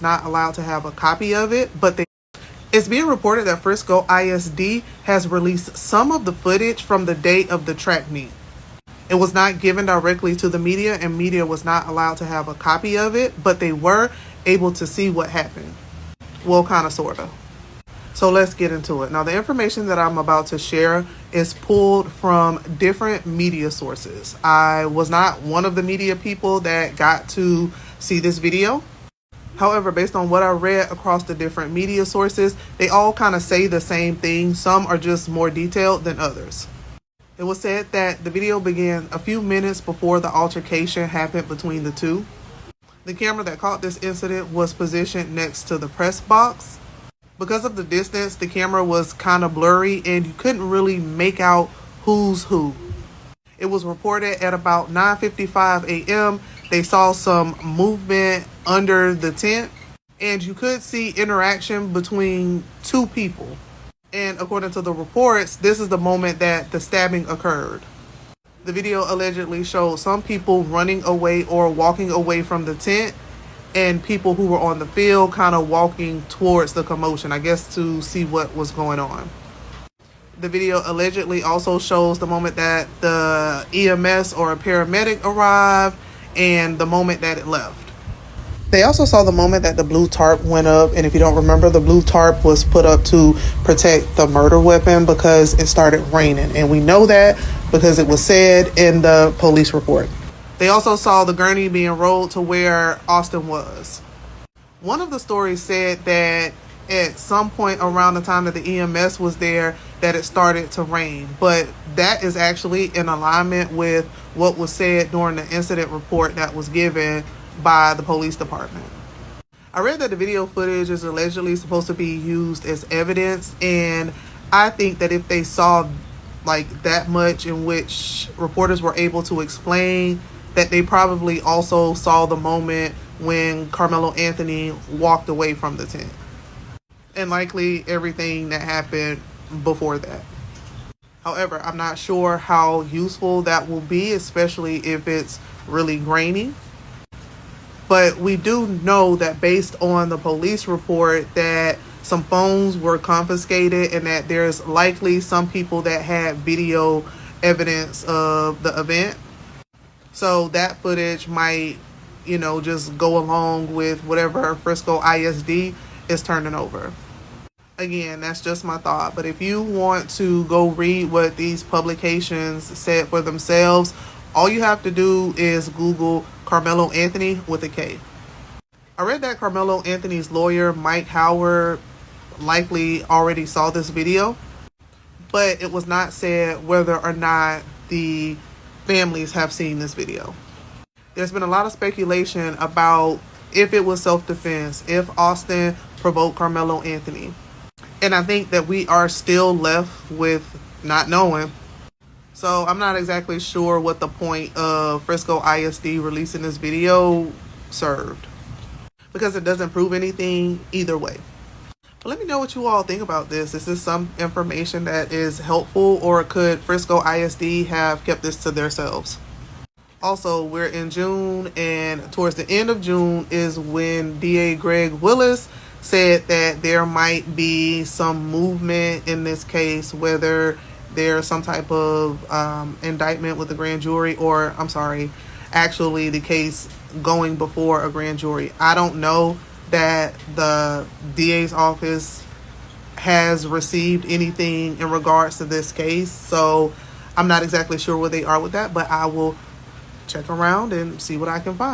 not allowed to have a copy of it, but it's being reported that Frisco ISD has released some of the footage from the day of the track meet. It was not given directly to the media, and media was not allowed to have a copy of it, but they were able to see what happened. Well, kind of, sort of. So let's get into it. Now, the information that I'm about to share is pulled from different media sources. I was not one of the media people that got to see this video. However, based on what I read across the different media sources, they all kind of say the same thing. Some are just more detailed than others. It was said that the video began a few minutes before the altercation happened between the two. The camera that caught this incident was positioned next to the press box. Because of the distance, the camera was kind of blurry and you couldn't really make out who's who. It was reported at about 9:55 a.m. they saw some movement under the tent and you could see interaction between two people. And according to the reports, this is the moment that the stabbing occurred. The video allegedly showed some people running away or walking away from the tent and people who were on the field kind of walking towards the commotion, I guess to see what was going on. The video allegedly also shows the moment that the EMS or a paramedic arrived and the moment that it left. They also saw the moment that the blue tarp went up, and if you don't remember, the blue tarp was put up to protect the murder weapon because it started raining, and we know that because it was said in the police report. They also saw the gurney being rolled to where Austin was. One of the stories said that at some point around the time that the EMS was there that it started to rain, but that is actually in alignment with what was said during the incident report that was given by the police department. I read that the video footage is allegedly supposed to be used as evidence, and I think that if they saw like that much in which reporters were able to explain, that they probably also saw the moment when Carmelo Anthony walked away from the tent, and likely everything that happened before that. However, I'm not sure how useful that will be, especially if it's really grainy. But we do know that based on the police report that some phones were confiscated and that there's likely some people that had video evidence of the event. So that footage might, just go along with whatever Frisco ISD is turning over. Again, that's just my thought. But if you want to go read what these publications said for themselves, all you have to do is Google Carmelo Anthony with a K. I read that Carmelo Anthony's lawyer, Mike Howard, likely already saw this video, but it was not said whether or not the families have seen this video. There's been a lot of speculation about if it was self-defense, if Austin provoked Carmelo Anthony. And I think that we are still left with not knowing. So I'm not exactly sure what the point of Frisco ISD releasing this video served, because it doesn't prove anything either way. But let me know what you all think about this. Is this some information that is helpful, or could Frisco ISD have kept this to themselves? Also, we're in June, and towards the end of June is when DA Greg Willis said that there might be some movement in this case, whether there's some type of indictment with the grand jury, or actually the case going before a grand jury. I don't know that the DA's office has received anything in regards to this case, so I'm not exactly sure where they are with that, but I will check around and see what I can find.